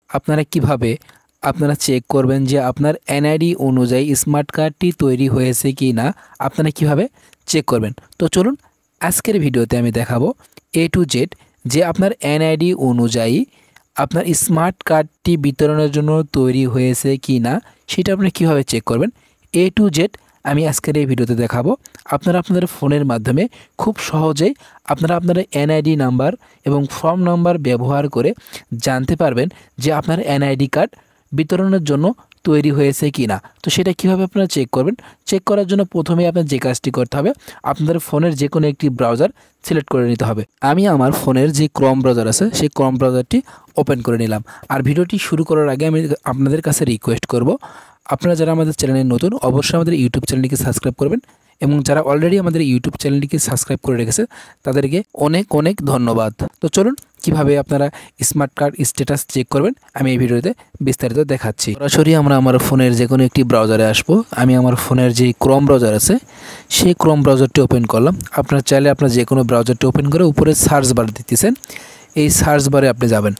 আপনারা কিভাবে আপনারা চেক করবেন যে আপনার এনআইডি অনুযায়ী স্মার্ট কার্ডটি তৈরি হয়েছে কি না, আপনারা কিভাবে চেক করবেন। তো চলুন আজকের ভিডিওতে আমি দেখাবো A to Z যে আপনার এনআইডি অনুযায়ী আপনার স্মার্ট কার্ডটি বিতরণের জন্য তৈরি হয়েছে কি না সেটা আপনি কিভাবে চেক করবেন। A to Z আমি আজকের এই ভিডিওতে দেখাবো। আপনারা আপনাদের ফোনের মাধ্যমে খুব সহজেই আপনারা আপনার এনআইডি নাম্বার এবং ফর্ম নাম্বার ব্যবহার করে জানতে পারবেন যে আপনার এনআইডি কার্ড বিতরণের জন্য তৈরি হয়েছে কি না। তো সেটা কীভাবে আপনারা চেক করবেন, চেক করার জন্য প্রথমে আপনার যে কাজটি করতে হবে, আপনাদের ফোনের যে কোনো একটি ব্রাউজার সিলেক্ট করে নিতে হবে। আমি আমার ফোনের যে ক্রোম ব্রাউজার আছে সেই ক্রোম ব্রাউজারটি ওপেন করে নিলাম। আর ভিডিওটি শুরু করার আগে আমি আপনাদের কাছে রিকোয়েস্ট করব, আপনারা যারা আমাদের চ্যানেলে নতুন অবশ্যই আমাদের ইউটিউব চ্যানেলটিকে সাবস্ক্রাইব করবেন, এবং যারা অলরেডি আমাদের ইউটিউব চ্যানেলটিকে সাবস্ক্রাইব করে রেখেছে তাদেরকে অনেক অনেক ধন্যবাদ। তো চলুন কিভাবে আপনারা স্মার্ট কার্ড স্ট্যাটাস চেক করবেন আমি এই ভিডিওতে বিস্তারিত দেখাচ্ছি। সরাসরি আমরা আমার ফোনের যে কোনো একটি ব্রাউজারে আসবো। আমি আমার ফোনের যে ক্রোম ব্রাউজার আছে সেই ক্রোম ব্রাউজারটি ওপেন করলাম। আপনার চাইলে আপনার যে কোনো ব্রাউজারটি ওপেন করে উপরে সার্চ বার দিতেছেন, এই সার্চ বারে আপনি যাবেন।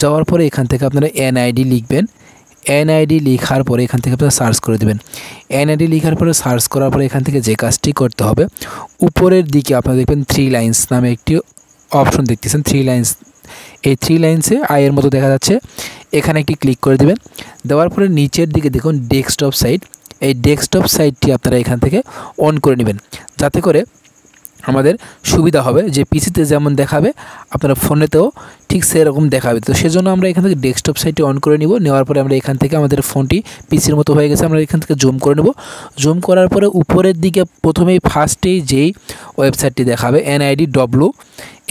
যাওয়ার পরে এখান থেকে আপনারা এনআইডি লিখবেন। এনআইডি লেখার পরে এখান থেকে আপনারা সার্চ করে দেবেন। এনআইডি লেখার পরে সার্চ করার পরে এখান থেকে যে কাজটি করতে হবে, উপরের দিকে আপনারা দেখবেন 3 লাইন্স নামে একটি অপশন দেখতেছেন। 3 লাইন্স, এই 3 লাইন্সে আয়ের মতো দেখা যাচ্ছে, এখানে একটি ক্লিক করে দেবেন। দেওয়ার পরে নিচের দিকে দেখুন ডেস্কটপ সাইট, এই ডেস্কটপ সাইটটি আপনারা এখান থেকে অন করে নেবেন, যাতে করে আমাদের সুবিধা হবে যে পিসিতে যেমন দেখাবে আপনারা ফোনেতেও ঠিক সেরকম দেখাবে। তো সেজন্য আমরা এখান থেকে ডেস্কটপ সাইটটি অন করে নিব। নেওয়ার পরে আমরা এখান থেকে আমাদের ফোনটি পিসির মতো হয়ে গেছে, আমরা এখান থেকে জুম করে নেব। জুম করার পরে উপরের দিকে প্রথমেই ফার্স্টেই যেই ওয়েবসাইটটি দেখাবে NIDW,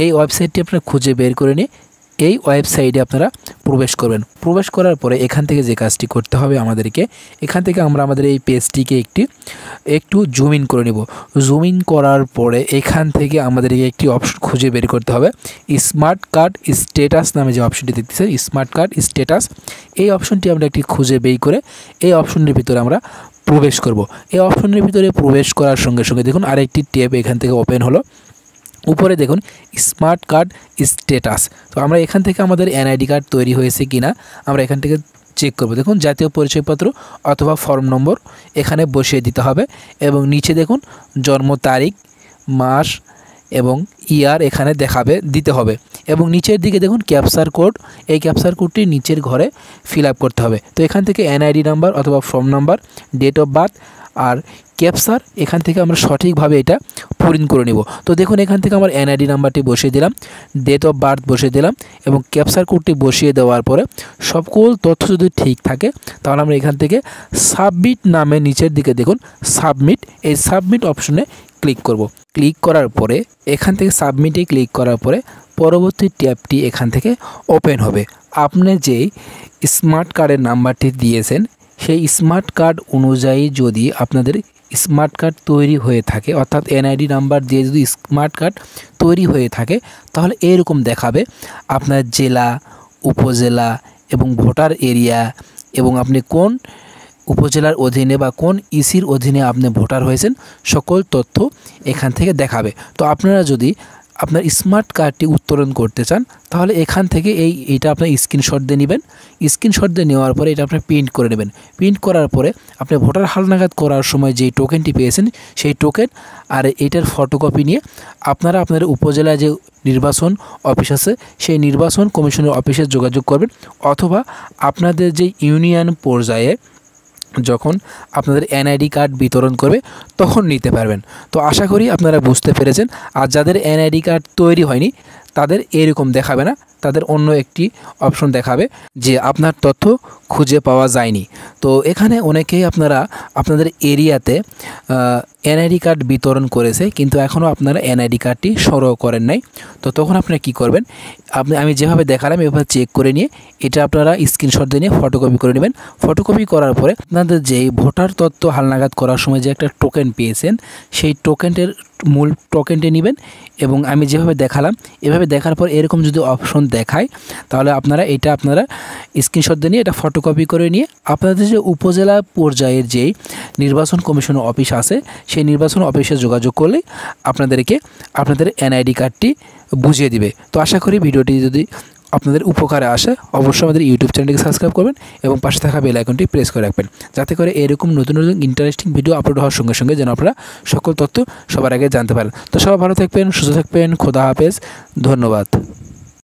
এই ওয়েবসাইটটি আপনারা খুঁজে বের করে নিয়ে এই ওয়েবসাইটে আপনারা প্রবেশ করবেন। প্রবেশ করার পরে এখান থেকে যে কাজটি করতে হবে আমাদেরকে, এখান থেকে আমরা আমাদের এই পেজটিকে একটু জুম ইন করে নেব। জুম ইন করার পরে এখান থেকে আমাদেরকে একটি অপশন খুঁজে বের করতে হবে, স্মার্ট কার্ড স্ট্যাটাস নামে যে অপশনটি দেখতেছেন, স্মার্ট কার্ড স্ট্যাটাস, এই অপশনটি আমরা একটি খুঁজে বের করে এই অপশনটির ভিতরে আমরা প্রবেশ করব। এই অপশনের ভিতরে প্রবেশ করার সঙ্গে সঙ্গে দেখুন আরেকটি ট্যাব এখান থেকে ওপেন হলো। উপরে দেখুন স্মার্ট কার্ড স্ট্যাটাস। তো আমরা এখান থেকে আমাদের এনআইডি কার্ড তৈরি হয়েছে কিনা আমরা এখান থেকে চেক করব। দেখুন জাতীয় পরিচয়পত্র অথবা ফর্ম নম্বর এখানে বসিয়ে দিতে হবে, এবং নিচে দেখুন জন্ম তারিখ, মাস এবং ইয়ার এখানে দিতে হবে, এবং নিচের দিকে দেখুন ক্যাপচার কোড, এই ক্যাপচার কোডটি নিচের ঘরে ফিল আপ করতে হবে। তো এখান থেকে এনআইডি নাম্বার অথবা form number, date of birth আর ক্যাপচার এখান থেকে আমরা সঠিকভাবে এটা পূরণ করে নেব। তো দেখুন এখান থেকে আমার এনআইডি নাম্বারটি বসিয়ে দিলাম, ডেট অফ বার্থ বসিয়ে দিলাম, এবং ক্যাপচার কোডটি বসিয়ে দেওয়ার পরে সকল তথ্য যদি ঠিক থাকে তাহলে আমরা এখান থেকে সাবমিট নামে নিচের দিকে দেখুন সাবমিট, এই সাবমিট অপশনে ক্লিক করব। ক্লিক করার পরে এখান থেকে সাবমিটে ক্লিক করার পরে পরবর্তী ট্যাবটি এখান থেকে ওপেন হবে। আপনি যেই স্মার্ট কার্ডের নাম্বারটি দিয়েছেন সেই স্মার্ট কার্ড অনুযায়ী যদি আপনাদের স্মার্ট কার্ড তৈরি হয়ে থাকে, অর্থাৎ এনআইডি নাম্বার দিয়ে যদি স্মার্ট কার্ড তৈরি হয়ে থাকে, তাহলে এরকম দেখাবে আপনার জেলা, উপজেলা এবং ভোটার এরিয়া, এবং আপনি কোন উপজেলার অধীনে বা কোন ইসির অধীনে আপনি ভোটার হয়েছেন সকল তথ্য এখান থেকে দেখাবে। তো আপনারা যদি আপনার স্মার্ট কার্ডটি উত্তোলন করতে চান তাহলে এখান থেকে এইটা আপনার স্ক্রিনশট দিয়ে নেবেন। স্ক্রিনশট দিয়ে নেওয়ার পরে এটা আপনি প্রিন্ট করে নেবেন। প্রিন্ট করার পরে আপনি ভোটার হালনাগাদ করার সময় যেই টোকেনটি পেয়েছেন সেই টোকেন আর এইটার ফটোকপি নিয়ে আপনারা আপনাদের উপজেলায় যে নির্বাচন অফিস আছে সেই নির্বাচন কমিশনের অফিসে যোগাযোগ করবেন, অথবা আপনাদের যে ইউনিয়ন পর্যায়ে যখন আপনাদের এনআইডি কার্ড বিতরণ করবে তখন নিতে পারবেন। তো আশা করি আপনারা বুঝতে পেরেছেন। আর যাদের এনআইডি কার্ড তৈরি হয়নি তাদের এরকম দেখাবে না, তাদের অন্য একটি অপশন দেখাবে যে আপনার তথ্য খুঁজে পাওয়া যায়নি। তো এখানে অনেকেই আপনাদের এরিয়াতে এনআইডি কার্ড বিতরণ করেছে কিন্তু এখনও আপনারা এনআইডি কার্ডটি সংগ্রহ করেন নাই। তো তখন আপনারা কি করবেন, আমি যেভাবে দেখালাম এভাবে চেক করে নিয়ে এটা আপনারা স্ক্রিনশট দিয়ে নিয়ে ফটোকপি করে নেবেন। ফটোকপি করার পরে আপনাদের যেই ভোটার তথ্য হালনাগাদ করার সময় যে একটা টোকেন পেয়েছেন সেই টোকেনটির মূল টোকেনটি নেবেন, এবং আমি যেভাবে দেখালাম এভাবে দেখার পর এরকম যদি অপশন দেখায় তাহলে আপনারা স্ক্রিনশট দিয়ে নিয়ে এটা ফটোকপি করে নিয়ে আপনাদের যে উপজেলা পর্যায়ের যেই নির্বাচন কমিশনের অফিস আছে সেই নির্বাচন অফিসে যোগাযোগ করলে আপনাদেরকে আপনাদের এনআইডি কার্ডটি বুঝিয়ে দিবে। তো আশা করি ভিডিওটি যদি আপনাদের উপকারে আসে অবশ্যই আমাদের ইউটিউব চ্যানেলটিকে সাবস্ক্রাইব করবেন এবং পাশে থাকা বেল আইকনটি প্রেস করে রাখবেন, যাতে করে এরকম নতুন নতুন ইন্টারেস্টিং ভিডিও আপলোড হওয়ার সঙ্গে সঙ্গে যেন আপনারা সকল তথ্য সবার আগে জানতে পারেন। তো সবাই ভালো থাকবেন, সুস্থ থাকবেন, খোদা হাফেজ, ধন্যবাদ।